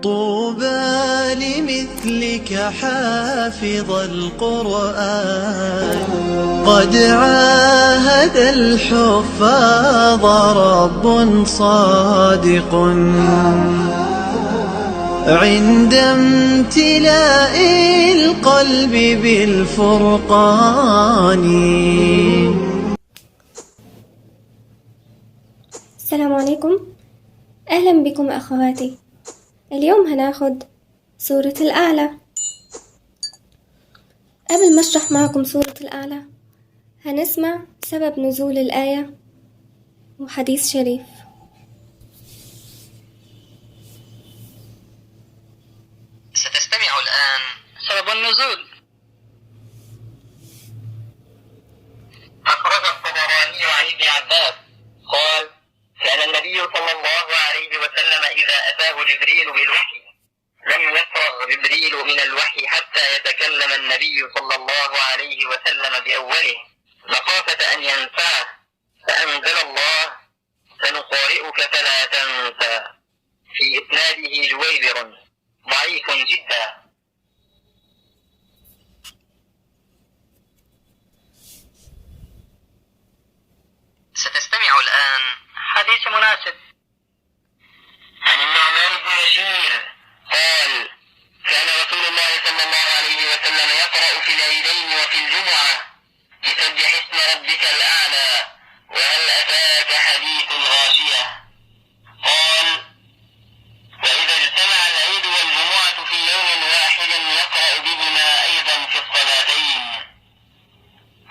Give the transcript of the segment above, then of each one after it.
طوبى لمثلك حافظ القرآن، قد عاهد الحفاظ رب صادق عند امتلاء القلب بالفرقان. السلام عليكم، أهلا بكم أخواتي. اليوم هناخد سورة الأعلى. قبل ما أشرح معكم سورة الأعلى هنسمع سبب نزول الآية وحديث شريف. ستستمع الآن سبب النزول. أخرج الطبراني عن ابن عباس قال: كان النبي صلى الله عليه وسلم إذا أتاه جبريل بالوحي لم يفرغ جبريل من الوحي حتى يتكلم النبي صلى الله عليه وسلم بأوله مخافة أن ينساه، فأنزل الله: سنقارئك فلا تنسى. في إسناده جويبر ضعيف جدا. ستستمع الآن حديث مناسب. عن النعمان بن بشير قال: كان رسول الله صلى الله عليه وسلم يقرأ في العيدين وفي الجمعة بسبح اسم ربك الأعلى وهل أتاك حديث الغاشية. قال: وإذا اجتمع العيد والجمعة في يوم واحد يقرأ بهما أيضا في الصلاتين.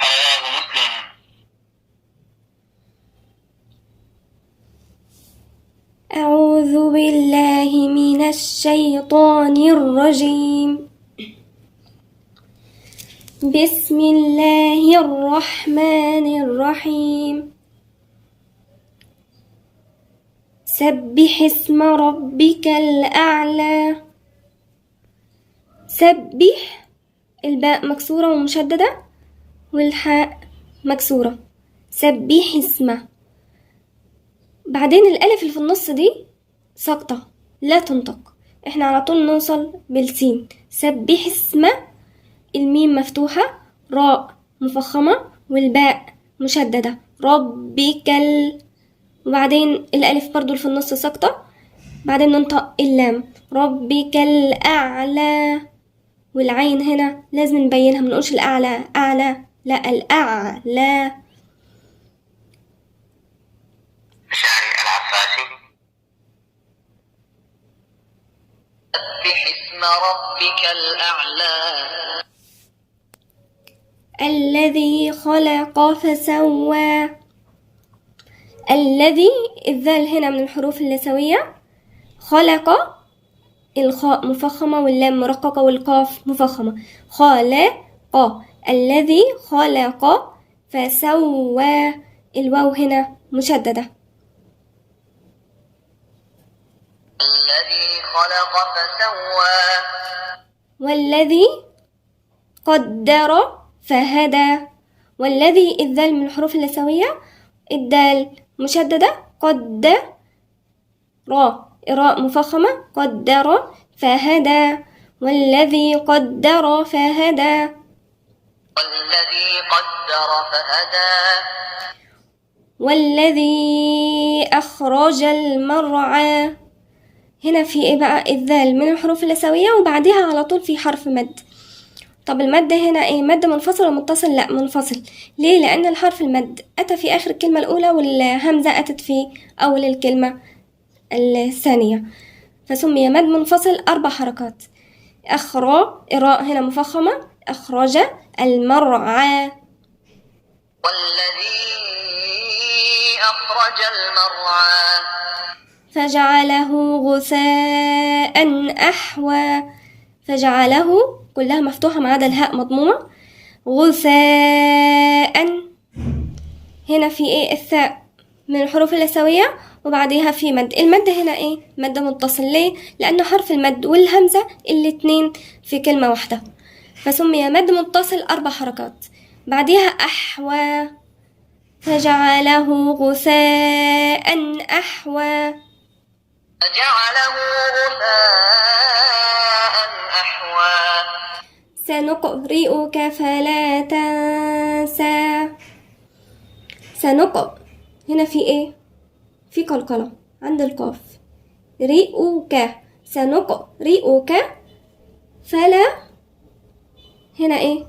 رواه مسلم. أعوذ بالله من الشيطان الرجيم. بسم الله الرحمن الرحيم. سبح اسم ربك الأعلى. سبح، الباء مكسورة ومشددة والحاء مكسورة. سبح اسمه. بعدين الألف اللي في النص دي ساقطة لا تنطق، احنا على طول نوصل بالسين. سبح اسمه، الميم مفتوحة، راء مفخمة والباء مشددة. ربك وبعدين الألف برضو اللي في النص ساقطة، بعدين ننطق اللام. ربك الأعلى، والعين هنا لازم نبينها، منقولش الأعلى أعلى، لا الأعلى. شعري العفاسي. سبح اسم ربك الأعلى. الذي خلق فسوى. الذي، الذال هنا من الحروف اللثوية. خلق، الخاء مفخمة واللام مرققة والقاف مفخمة. خلق، الذي خلق فسوى، الواو هنا مشددة. الذي خلق فسوى. والذي قدر فهدى. والذي، الذال من الحروف اللثوية، الدال مشددة. قدر، راء مفخمة. قدر فهدى. والذي قدر فهدى. والذي قدر فهدى. والذي أخرج المرعى. هنا في ايه بقى؟ الذال من الحروف اللثوية وبعدها على طول في حرف مد. طب المد هنا ايه؟ مد منفصل ولا متصل؟ لا منفصل. ليه؟ لأن الحرف المد أتى في آخر الكلمة الأولى والهمزة أتت في أول الكلمة الثانية، فسمي مد منفصل 4 حركات. الراء هنا مفخمة. أخرج المرعى. والذي أخرج المرعى. فجعله غثاء أحوى. فجعله كلها مفتوحة ما عدا الهاء مضمومة. غثاء، هنا في ايه؟ الثاء من الحروف اللثوية وبعدها في مد. المد هنا ايه؟ مد متصل. ليه؟ لأن حرف المد والهمزة الاتنين في كلمة واحدة، فسمي مد متصل 4 حركات. بعدها أحوى. فجعله غثاء أحوى. فجعله غثاء أحوى. سنقرئك فلا تنسى. سنقرئ هنا في ايه؟ في قلقلة عند القاف. رئوك، سنقرئك فلا، هنا ايه؟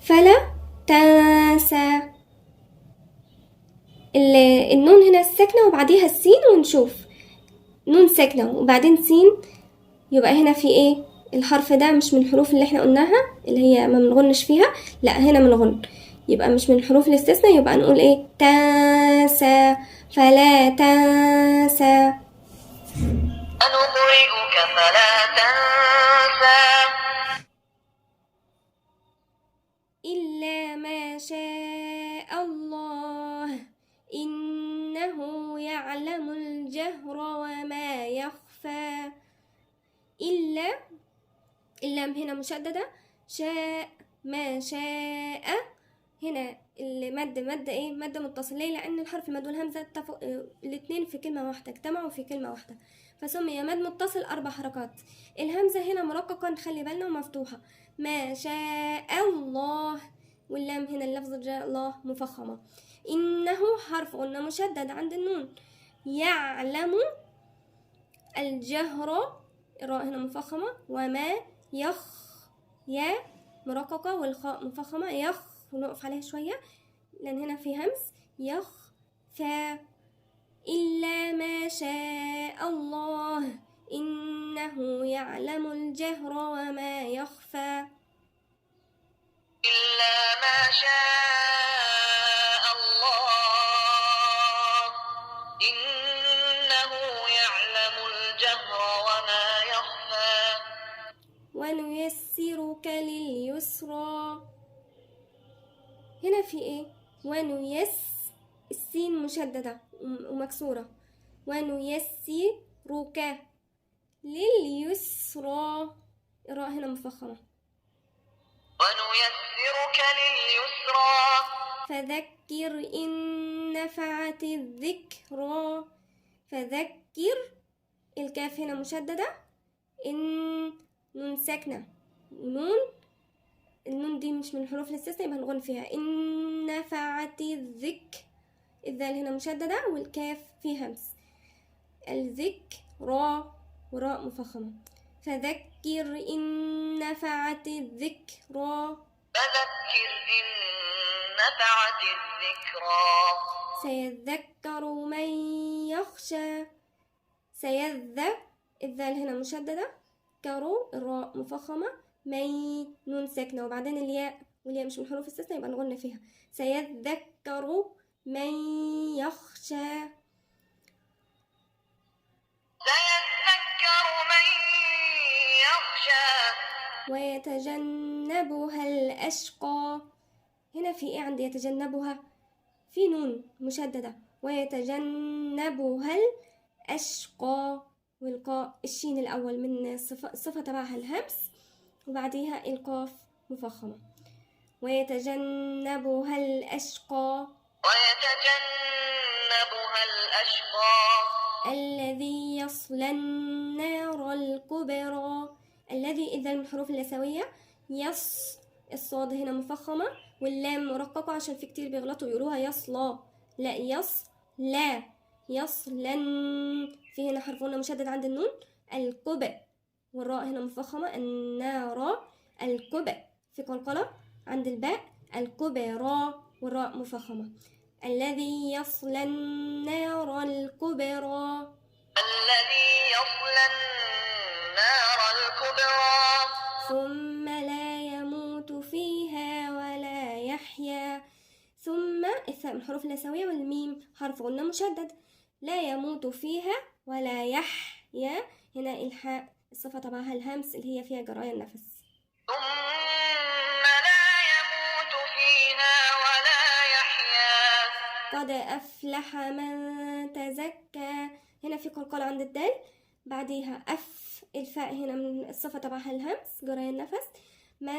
فلا تنسى. النون هنا الساكنة وبعديها السين، ونشوف نون ساكنة وبعدين سين، يبقى هنا في ايه؟ الحرف ده مش من الحروف اللي احنا قلناها اللي هي ما بنغنش فيها، لا هنا بنغن، يبقى مش من الحروف الاستثناء، يبقى نقول ايه؟ تنسى، فلا تنسى. سنقرئك فلا تنسى إلا ما شاء الله إنه يعلم الجهر وما يخفى. إلا، اللام هنا مشددة، شاء ما شاء، هنا المد مد ايه؟ مد متصل. ليه؟ لأن الحرف المد والهمزة الاتنين في كلمة واحدة، اجتمعوا في كلمة واحدة، فسمي مد متصل 4 حركات. الهمزة هنا مرققة، نخلي بالنا، ومفتوحة. ما شاء الله، واللام هنا اللفظ جاء الله مفخمة. إنه حرف قلنا مشدد عند النون. يعلم الجهر، الراء هنا مفخمة، وما يا مرققة، والخاء مفخمة، ونقف عليها شوية لأن هنا في همس. إلا ما شاء الله إنه يعلم الجهر وما يخفى. إلا ما شاء الله إنه يعلم الجهر وما يخفى. ونيسرك لليسرى، هنا في ايه؟ السين مشددة ومكسورة. ونيسرك لليسرى، الراء هنا مفخمة. ونيسرك لليسرى. فذكر إن نفعت الذكرى. فذكر، الكاف هنا مشددة، إن نون ساكنة، النون دي مش من الحروف الاستثناء، يبقى هنغن فيها. إن نفعت الذال هنا مشددة، والكاف فيه همس. الذكرى، وراء مفخمة. فذكر إن نفعت الذكرى. فذكر إن نفعت الذكرى. سيذكر من يخشى. الذال هنا مشددة، كرو، الراء مفخمة، نون ساكنة، وبعدين الياء، والياء مش من حروف الاستثناء، يبقى نغن فيها. سيذكر من يخشى. سيذكر من يخشى. ويتجنبها الأشقى، هنا في ايه عند يتجنبها؟ في نون مشددة. ويتجنبها الأشقى، والقاء الشين الأول من الصفة تبعها الهمس، وبعديها القاف مفخمة. ويتجنبها الأشقى. ويتجنبها الأشقى. الذي يصلى النار الكبرى. الذي إذا من الحروف اللثوية. الصاد هنا مفخمة، واللام مرققة عشان في كتير بيغلطوا يقولوها يصلى، لا يصلى. يصلن، في هنا حرف مشدد عند النون. الكبر، والراء هنا مفخمة. النار الكبر، في قلقلة عند الباء. الكبرى، والراء مفخمة. الذي يصلى النار الكبرى. الذي يصلى النار الكبرى. ثم لا يموت فيها ولا يحيا. ثم الثاء من الحروف اللثوية، والميم حرف غنة مشدد. لا يموت فيها ولا يحيا، هنا الحاء الصفة تبعها الهمس اللي هي فيها جرايا النفس. ثم لا يموت فيها ولا يحيا. قد أفلح من تزكى، هنا في قلقلة عند الدال، بعديها الفاء هنا من الصفة تبعها الهمس جرايا النفس. ما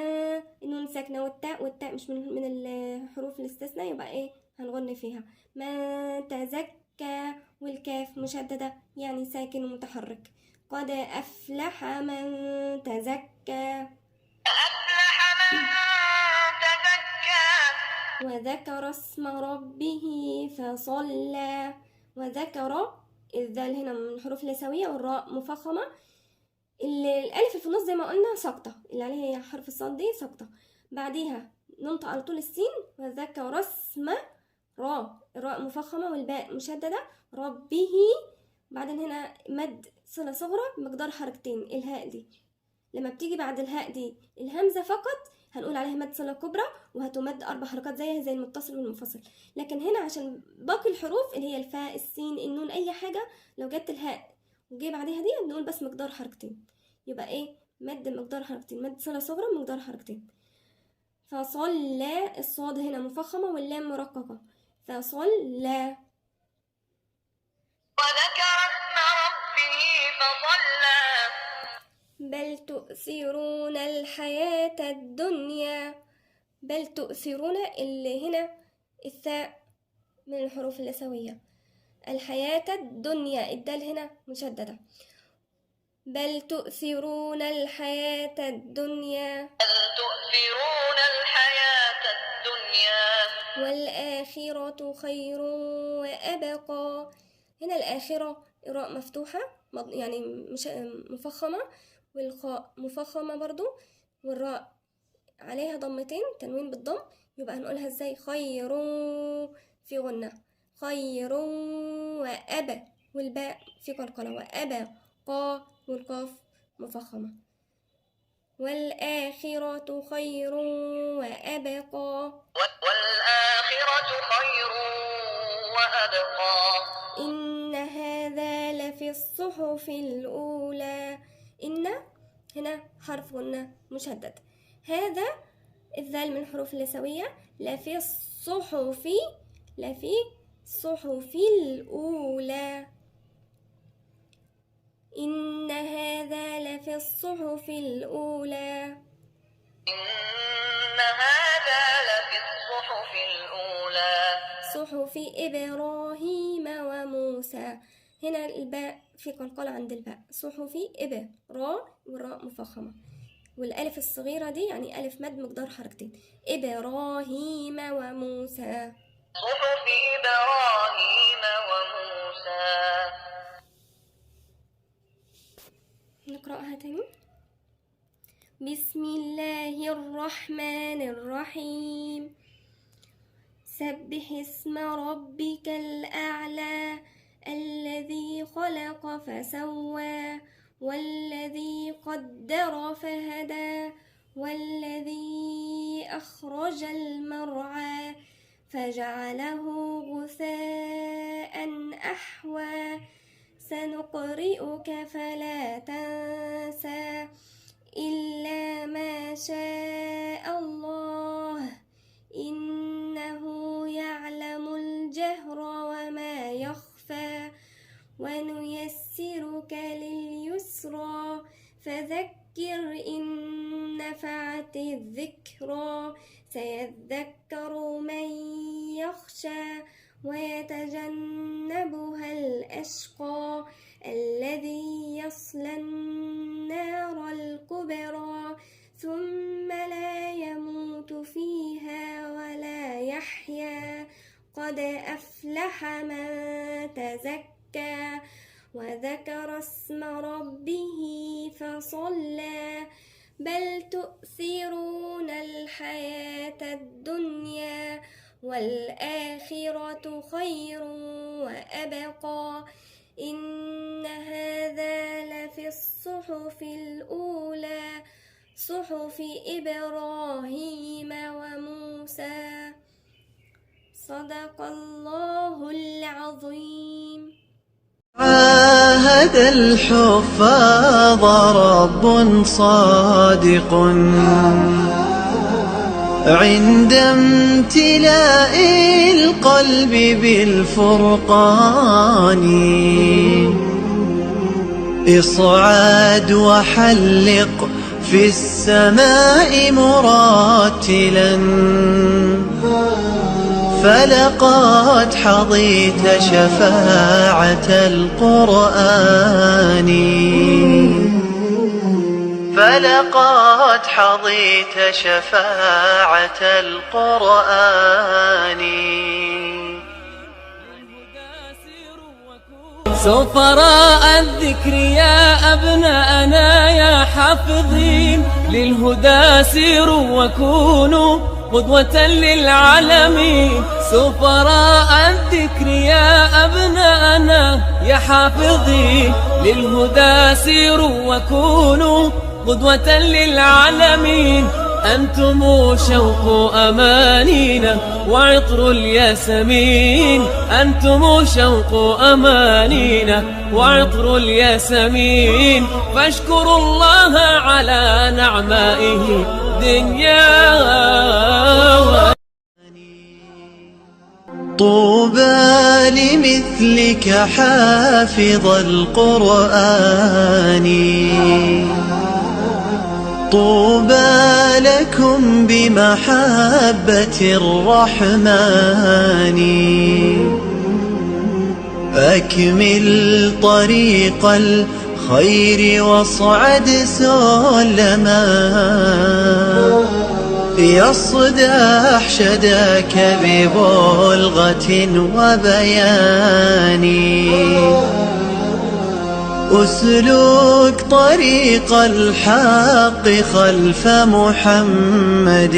النون ساكنة، والتاء مش من الحروف الاستثناء، يبقى ايه؟ هنغن فيها. ما تزكى، تزكى، والكاف مشددة يعني ساكن ومتحرك. قد أفلح من تزكى. أفلح من تزكى. وذكر اسم ربه فصلى. وذكر، الذال هنا من الحروف اللسوية والراء مفخمة. الألف في النص زي ما قلنا ساقطة، اللي عليها حرف الصاد دي ساقطة، بعديها ننطق على طول السين. وذكر اسم الراء مفخمة والباء مشددة ربه. بعدين هنا مد صلة صغرى بمقدار حركتين. الهاء دي لما بتيجي بعد الهاء دي الهمزة فقط هنقول عليها مد صلة كبرى، وهتمد 4 حركات زيها زي المتصل والمنفصل. لكن هنا عشان باقي الحروف اللي هي الفاء السين النون أي حاجة لو جت الهاء وجي بعدها دي بنقول بس مقدار حركتين، يبقى ايه؟ مد مقدار حركتين، مد صلة صغرى مقدار حركتين. فصلى، الصاد هنا مفخمة واللام مرققة. فصلى. وذكر اسم ربه فصلى. بل تؤثرون الحياة الدنيا. بل تؤثرون، اللي هنا الثاء من الحروف اللسوية. الحياة الدنيا، الدال هنا مشددة. بل تؤثرون الحياة الدنيا. بل تؤثرون الحياة الدنيا. والآخرة خير وأبقى. هنا الآخرة راء مفتوحة يعني مش مفخمة، والخاء مفخمة برضو، والراء عليها ضمتين تنوين بالضم. يبقى هنقولها ازاي؟ خير في غنة، خير وأبى، والباء في قلقلة، وأبى قا، والقاف مفخمة. والآخرة خير وأبقى. والآخرة خير وأبقى. إن هذا لفي الصحف الأولى. إن هنا حرف غنة مشدد. هذا الذال من الحروف اللسوية. لفي الصحف، لفي الصحف الأولى. إن هذا لفي الصحف الأولى. إن هذا لفي الصحف الأولى. صحف إبراهيم وموسى. هنا الباء في قلقلة عند الباء. صحف راء، والراء مفخمة، والألف الصغيرة دي يعني ألف مد مقدار حركتين. إبراهيم وموسى. صحف إبراهيم وموسى. نقرأها تاني. بسم الله الرحمن الرحيم. سبح اسم ربك الأعلى الذي خلق فسوى والذي قدر فهدى والذي أخرج المرعى فجعله غثاء أحوى سنقرئك فلا تنسى إلا ما شاء الله إنه يعلم الجهر وما يخفى ونيسرك لليسرى فذكر إن نفعت الذكرى سيذكر من يخشى ويتجنبها الأشقى الذي يصلى النار الكبرى ثم لا يموت فيها ولا يحيا قد أفلح من تزكى وذكر اسم ربه فصلى بل تؤثرون الحياة الدنيا والآخرة خير وأبقى إن هذا لفي الصحف الأولى صحف إبراهيم وموسى صدق الله العظيم. عاهد الحفاظ رب صادق عند امتلاء القلب بالفرقان اصعد وحلق في السماء مرتلا فلقد حظيت شفاعة القرآن، فلقد حظيت شفاعة القرآن. سفراء الذكر يا أبناءنا يا حافظين، للهدى سيروا وكونوا قدوة للعالمين. سفراء الذكر يا أبناءنا يا حافظين، للهدى سيروا وكونوا قدوة للعالمين. أنتم شوق أمانينا وعطر الياسمين، أنتم شوق أمانينا وعطر الياسمين. فاشكروا الله على نعمائه دنيا. طوبى لمثلك حافظ القرآن، طوبى لكم بمحبة الرحمن. أكمل طريق الخير واصعد سلما، يصدح شداك ببلغة وبيان. أسلك طريق الحق خلف محمد،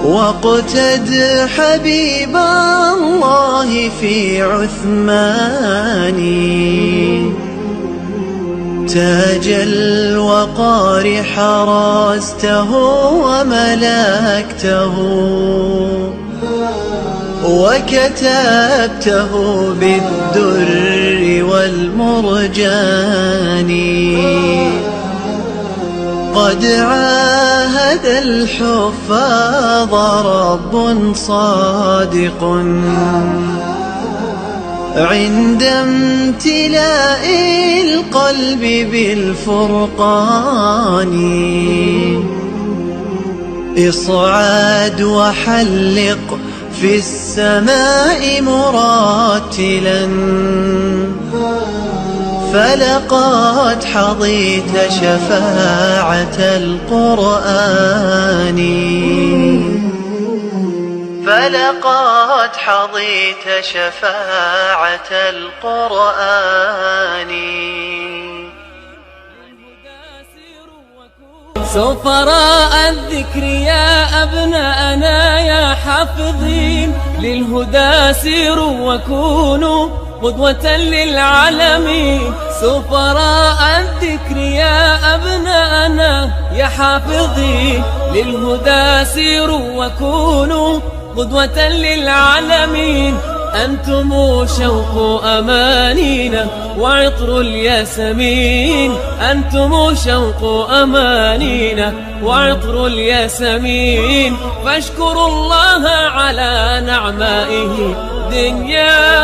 واقتد حبيب الله في عثمان. تاج الوقار حرسته وملكته، وكتبته بالدر والمرجان. قد عاهد الحفاظ رب صادق عند امتلاء القلب بالفرقان. اصعد وحلق في السماء مرتلا، فلقد حظيت شفاعة القرآن، فلقد حظيت شفاعة القرآن. سفراء الذكر يا أبناءنا يا حافظين، للهدى سيروا وكونوا قدوة للعالمين. سفراء الذكر يا أبناءنا يا حافظين، للهدى سيروا وكونوا قدوة للعالمين. أنتم شوق أمانينا وعطر الياسمين، أنتم شوق أمانينا وعطر الياسمين. فاشكروا الله على نعمائه دنيا